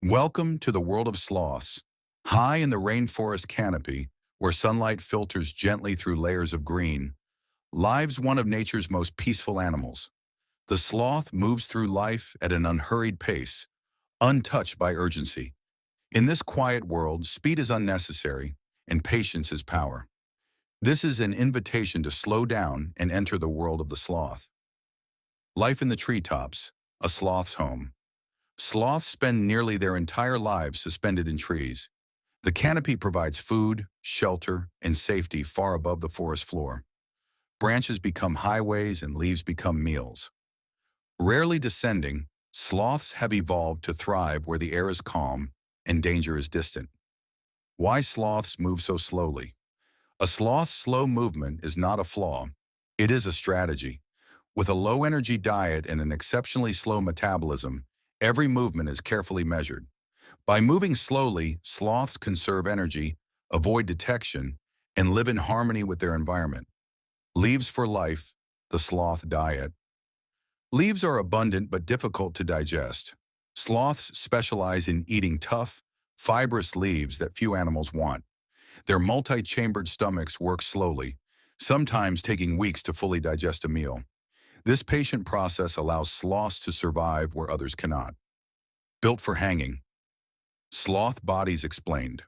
Welcome to the world of sloths. High in the rainforest canopy, where sunlight filters gently through layers of green, lives one of nature's most peaceful animals. The sloth moves through life at an unhurried pace, untouched by urgency. In this quiet world, speed is unnecessary, and patience is power. This is an invitation to slow down and enter the world of the sloth. Life in the treetops, a sloth's home. Sloths spend nearly their entire lives suspended in trees. The canopy provides food, shelter, and safety far above the forest floor. Branches become highways and leaves become meals. Rarely descending, sloths have evolved to thrive where the air is calm and danger is distant. Why sloths move so slowly? A sloth's slow movement is not a flaw. It is a strategy. With a low-energy diet and an exceptionally slow metabolism, every movement is carefully measured. By moving slowly, sloths conserve energy, avoid detection, and live in harmony with their environment. Leaves for life, the sloth diet. Leaves are abundant but difficult to digest. Sloths specialize in eating tough, fibrous leaves that few animals want. Their multi-chambered stomachs work slowly, sometimes taking weeks to fully digest a meal. This patient process allows sloths to survive where others cannot. Built for hanging. Sloth bodies explained.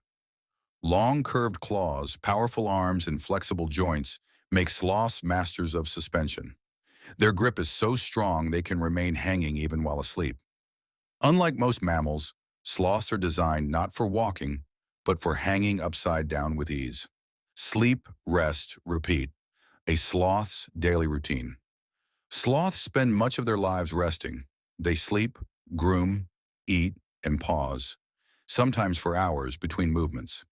Long curved claws, powerful arms, and flexible joints make sloths masters of suspension. Their grip is so strong they can remain hanging even while asleep. Unlike most mammals, sloths are designed not for walking, but for hanging upside down with ease. Sleep, rest, repeat. A sloth's daily routine. Sloths spend much of their lives resting. They sleep, groom, eat, and pause, sometimes for hours between movements.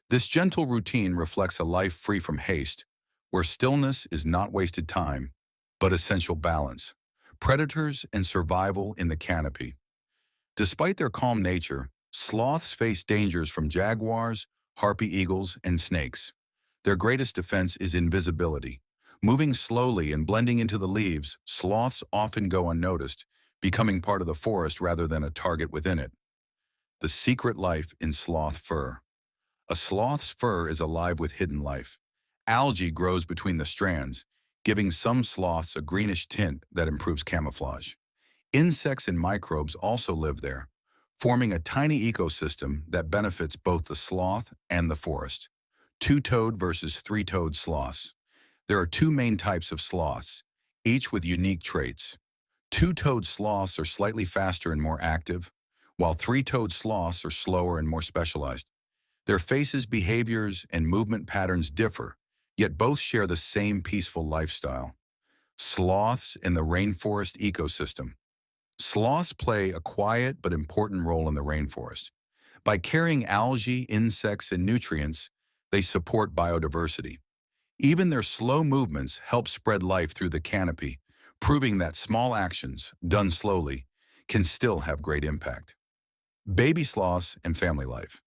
This gentle routine reflects a life free from haste, where stillness is not wasted time, but essential balance. Predators and survival in the canopy. Despite their calm nature, sloths face dangers from jaguars, harpy eagles, and snakes. Their greatest defense is invisibility. Moving slowly and blending into the leaves, sloths often go unnoticed, becoming part of the forest rather than a target within it. The secret life in sloth fur. A sloth's fur is alive with hidden life. Algae grows between the strands, giving some sloths a greenish tint that improves camouflage. Insects and microbes also live there, forming a tiny ecosystem that benefits both the sloth and the forest. Two-toed versus three-toed sloths. There are two main types of sloths, each with unique traits. Two-toed sloths are slightly faster and more active, while three-toed sloths are slower and more specialized. Their faces, behaviors, and movement patterns differ, yet both share the same peaceful lifestyle. Sloths in the rainforest ecosystem. Sloths play a quiet but important role in the rainforest. By carrying algae, insects, and nutrients, they support biodiversity. Even their slow movements help spread life through the canopy, proving that small actions, done slowly, can still have great impact. Baby sloths and family life.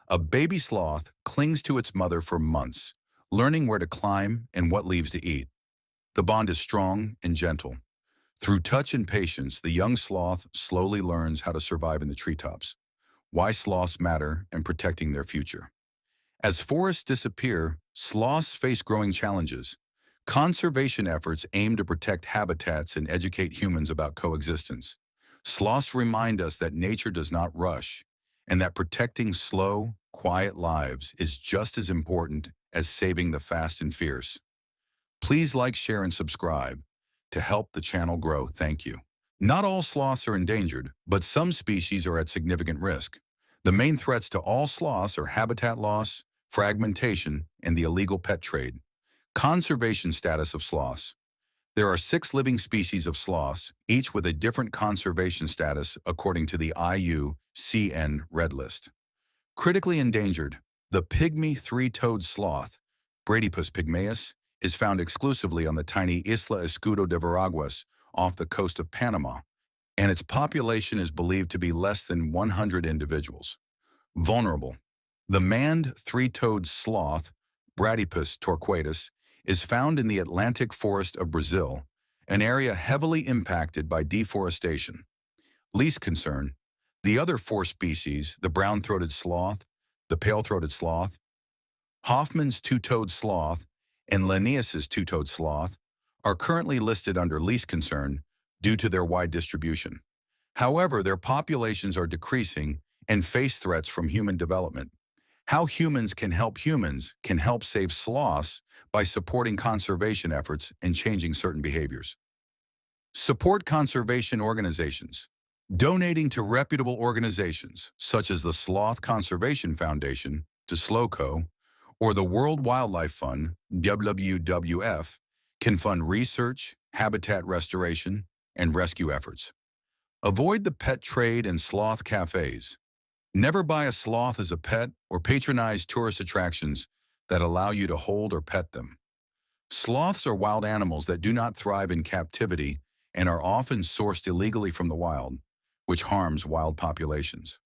A baby sloth clings to its mother for months, learning where to climb and what leaves to eat. The bond is strong and gentle. Through touch and patience, the young sloth slowly learns how to survive in the treetops. Why sloths matter and protecting their future. As forests disappear, sloths face growing challenges. Conservation efforts aim to protect habitats and educate humans about coexistence. Sloths remind us that nature does not rush, and that protecting slow, quiet lives is just as important as saving the fast and fierce. Please like, share, and subscribe to help the channel grow. Thank you. Not all sloths are endangered, but some species are at significant risk. The main threats to all sloths are habitat loss, fragmentation, and the illegal pet trade. Conservation status of sloths. There are 6 living species of sloths, each with a different conservation status according to the IUCN Red List. Critically endangered, the pygmy three-toed sloth, Bradypus pygmaeus, is found exclusively on the tiny Isla Escudo de Veraguas off the coast of Panama, and its population is believed to be less than 100 individuals. Vulnerable. The manned three-toed sloth, Bradypus torquatus, is found in the Atlantic forest of Brazil, an area heavily impacted by deforestation. Least concern. The other four species, the brown-throated sloth, the pale-throated sloth, Hoffman's two-toed sloth, and Linnaeus's two-toed sloth, are currently listed under least concern due to their wide distribution. However, their populations are decreasing and face threats from human development. How humans can help save sloths by supporting conservation efforts and changing certain behaviors. Support conservation organizations. Donating to reputable organizations such as the Sloth Conservation Foundation, to SLOCO, or the World Wildlife Fund, WWF, can fund research, habitat restoration, and rescue efforts. Avoid the pet trade and sloth cafes. Never buy a sloth as a pet or patronize tourist attractions that allow you to hold or pet them. Sloths are wild animals that do not thrive in captivity and are often sourced illegally from the wild, which harms wild populations.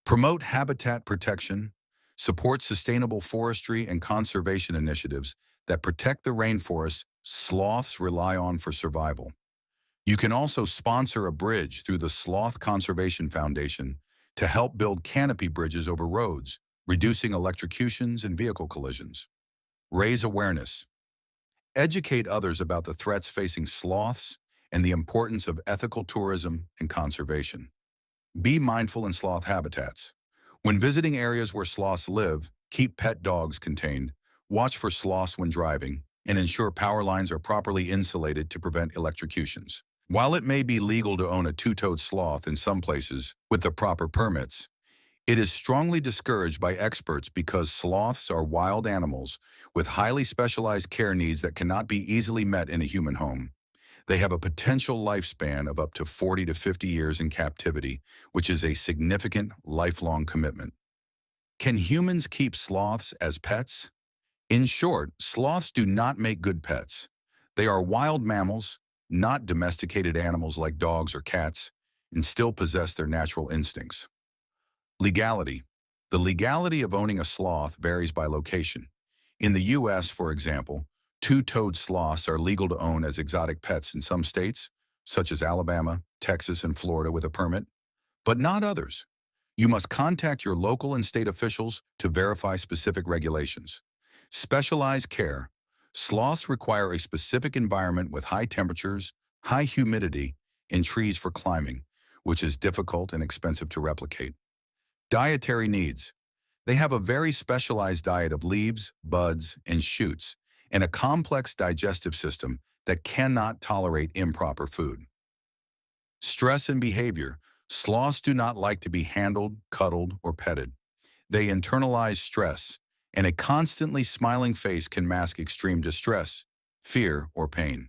Promote habitat protection. Support sustainable forestry and conservation initiatives that protect the rainforests sloths rely on for survival. You can also sponsor a bridge through the Sloth Conservation Foundation to help build canopy bridges over roads, reducing electrocutions and vehicle collisions. Raise awareness. Educate others about the threats facing sloths and the importance of ethical tourism and conservation. Be mindful in sloth habitats. When visiting areas where sloths live, keep pet dogs contained, watch for sloths when driving, and ensure power lines are properly insulated to prevent electrocutions. While it may be legal to own a two-toed sloth in some places with the proper permits, it is strongly discouraged by experts because sloths are wild animals with highly specialized care needs that cannot be easily met in a human home. They have a potential lifespan of up to 40 to 50 years in captivity, which is a significant lifelong commitment. Can humans keep sloths as pets? In short, sloths do not make good pets. They are wild mammals, not domesticated animals like dogs or cats, and still possess their natural instincts. Legality. The legality of owning a sloth varies by location. In the U.S., for example, two-toed sloths are legal to own as exotic pets in some states, such as Alabama, Texas, and Florida with a permit, but not others. You must contact your local and state officials to verify specific regulations. Specialized care. Sloths require a specific environment with high temperatures, high humidity, and trees for climbing, which is difficult and expensive to replicate. Dietary needs. They have a very specialized diet of leaves, buds, and shoots, and a complex digestive system that cannot tolerate improper food. Stress and behavior. Sloths do not like to be handled, cuddled, or petted. They internalize stress, and a constantly smiling face can mask extreme distress, fear, or pain.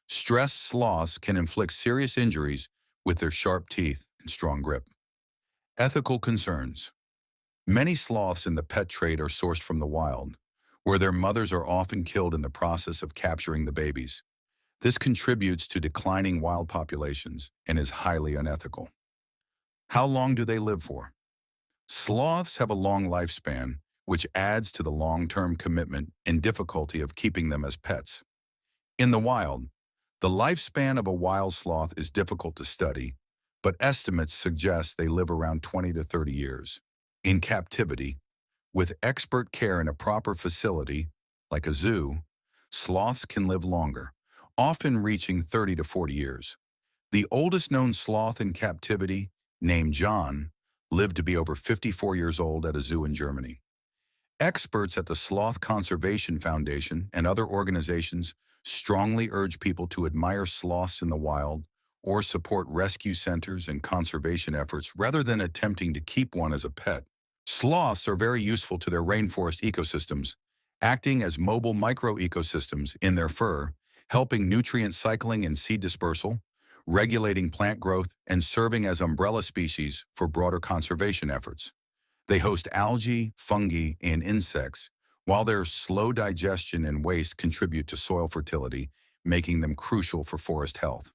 Stressed sloths can inflict serious injuries with their sharp teeth and strong grip. Ethical concerns. Many sloths in the pet trade are sourced from the wild, where their mothers are often killed in the process of capturing the babies. This contributes to declining wild populations and is highly unethical. How long do they live for? Sloths have a long lifespan, which adds to the long-term commitment and difficulty of keeping them as pets. In the wild, the lifespan of a wild sloth is difficult to study, but estimates suggest they live around 20 to 30 years. In captivity, with expert care in a proper facility, like a zoo, sloths can live longer, often reaching 30 to 40 years. The oldest known sloth in captivity, named John, lived to be over 54 years old at a zoo in Germany. Experts at the Sloth Conservation Foundation and other organizations strongly urge people to admire sloths in the wild or support rescue centers and conservation efforts rather than attempting to keep one as a pet. Sloths are very useful to their rainforest ecosystems, acting as mobile microecosystems in their fur, helping nutrient cycling and seed dispersal, regulating plant growth, and serving as umbrella species for broader conservation efforts. They host algae, fungi, and insects, while their slow digestion and waste contribute to soil fertility, making them crucial for forest health.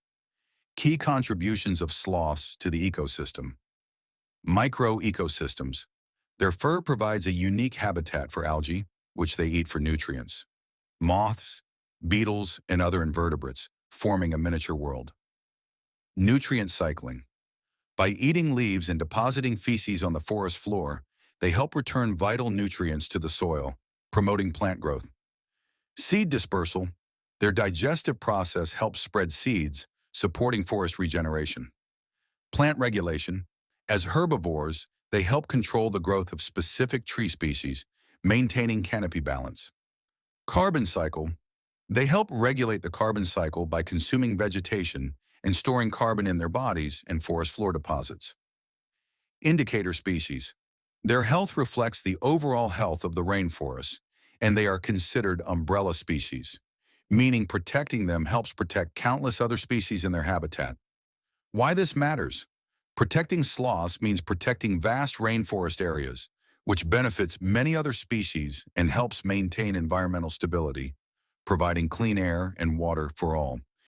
Key contributions of sloths to the ecosystem. Microecosystems. Their fur provides a unique habitat for algae, which they eat for nutrients. Moths, beetles, and other invertebrates, forming a miniature world. Nutrient cycling. By eating leaves and depositing feces on the forest floor, they help return vital nutrients to the soil, promoting plant growth. Seed dispersal. Their digestive process helps spread seeds, supporting forest regeneration. Plant regulation. As herbivores, they help control the growth of specific tree species, maintaining canopy balance. Carbon cycle. They help regulate the carbon cycle by consuming vegetation and storing carbon in their bodies and forest floor deposits. Indicator species. Their health reflects the overall health of the rainforest, and they are considered umbrella species, meaning protecting them helps protect countless other species in their habitat. Why this matters? Protecting sloths means protecting vast rainforest areas, which benefits many other species and helps maintain environmental stability, providing clean air and water for all.